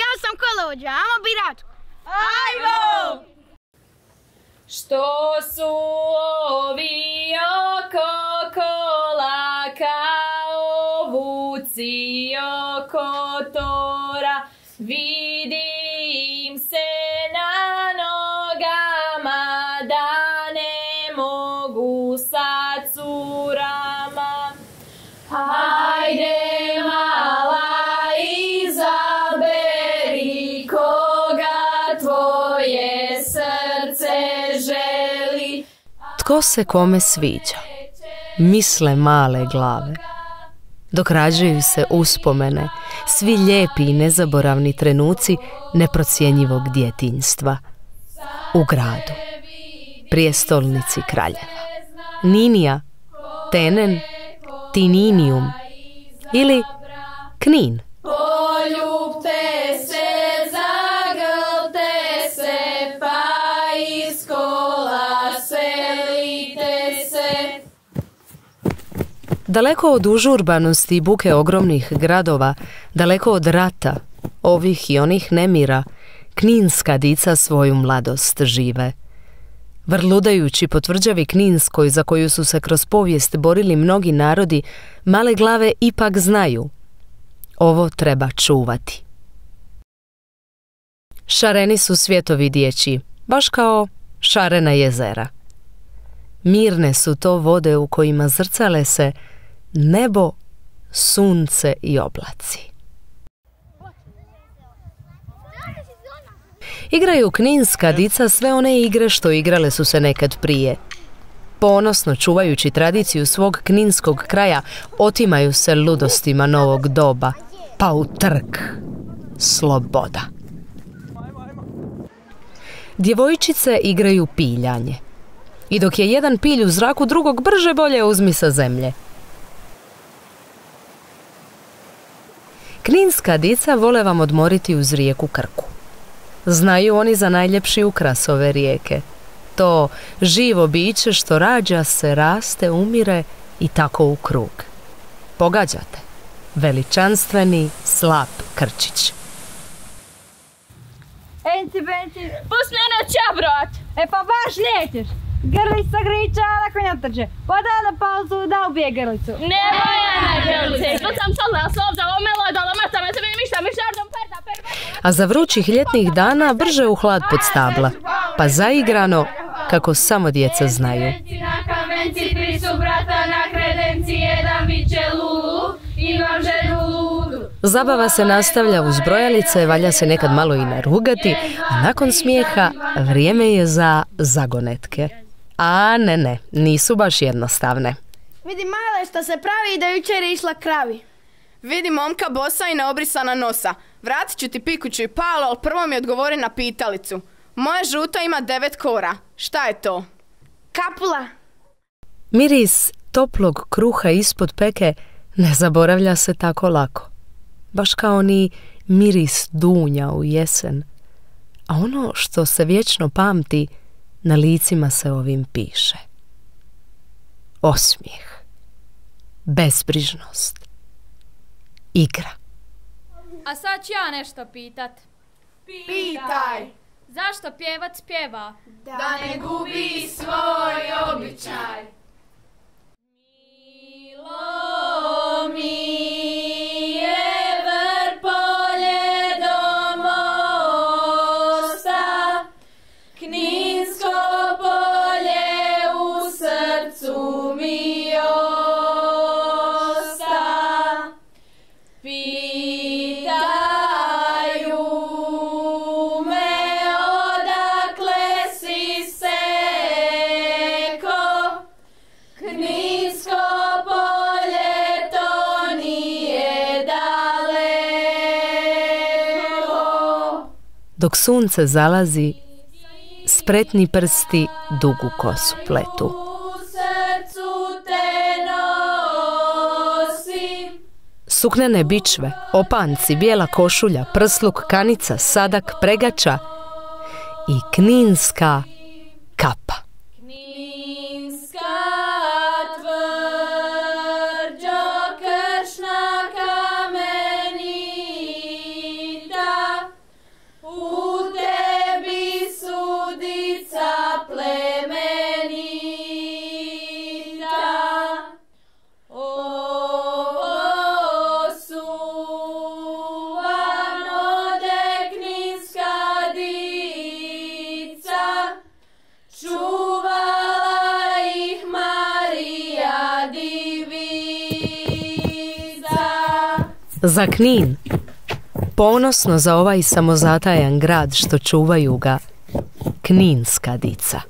Ja sam kolovođa, ajmo birat. Ajmo! Što su ovi oko kola kao vuci oko tora, vidi im se na nogama da ne mogu sa curama. Hajde mala izaberi koga tvoje srce želi. Tko se kome sviđa, misle male glave. Dok rađaju se uspomene, svi lijepi i nezaboravni trenuci neprocjenjivog djetinjstva. U gradu, prijestolnici kraljeva, Ninija, Tenen, Tininijum ili Knin. Poljubte se, zagrlte se, pa iz kola selite se. Daleko od užurbanosti i buke ogromnih gradova, daleko od rata, ovih i onih nemira, kninska dica svoju mladost žive. Vrludajući po tvrđavi Kninskoj za koju su se kroz povijest borili mnogi narodi, male glave ipak znaju. Ovo treba čuvati. Šareni su svjetovi dječji, baš kao šarena jezera. Mirne su to vode u kojima zrcale se nebo, sunce i oblaci. Igraju kninska dica sve one igre što igrale su se nekad prije. Ponosno čuvajući tradiciju svog kninskog kraja, otimaju se ludostima novog doba, pa u trk sloboda. Djevojčice igraju piljanje. I dok je jedan pilj u zraku, drugog brže bolje uzmi sa zemlje. Kninska dica vole vam odmoriti uz rijeku Krku. Znaju oni za najljepši ukras ove rijeke. To živo biće što rađa se, raste, umire i tako u krug. Pogađate? Veličanstveni slap krčić. Enci, benci, pusti mene čabrat. Pa baš nećeš. Grlica griča, ako ne trče. Pa da pauzu, da ubije grlicu. Nemoj na grlice. To sam čala slovza, omelo, dala mrtama, se mi mišta, mišardom, perda. A za vrućih ljetnih dana brže u hlad pod stabla. Pa zaigrano, kako samo djeca znaju. Na kamenci, tri su brata, na kredenci, jedan biće lulu, imam ženu ludu. Zabava se nastavlja uz brojalice, valja se nekad malo i narugati, a nakon smijeha vrijeme je za zagonetke. A ne, nisu baš jednostavne. Vidi male što se pravi da jučer je išla kravi. Vidi momka bosa i neobrisana nosa. Vratit ću ti pikuću i palo, ali prvo mi odgovori na pitalicu. Moje žuto ima 9 kora. Šta je to? Kapula. Miris toplog kruha ispod peke ne zaboravlja se tako lako. Baš kao ni miris dunja u jesen. A ono što se vječno pamti, na licima se ovim piše. Osmijeh, bezbrižnost, igra. A sad ću ja nešto pitat. Pitaj. Zašto pjevac pjeva? Da ne gubi svoj običaj. Milo mi je Vrpolje do mosta, Kninsko polje u srcu mi osta. Pitaju me odakle si seko, Kninsko polje to nije daleko. Dok sunce zalazi, spretni prsti dugu kosu pletu. U srcu te nosim. Suknene bičve, opanci, bijela košulja, prsluk, kanica, sadak, pregača i kninska kapa. Kninska tvrđo kršna kamenita, Za Knin, ponosno za ovaj samozatajan grad što čuvaju ga, kninska dica.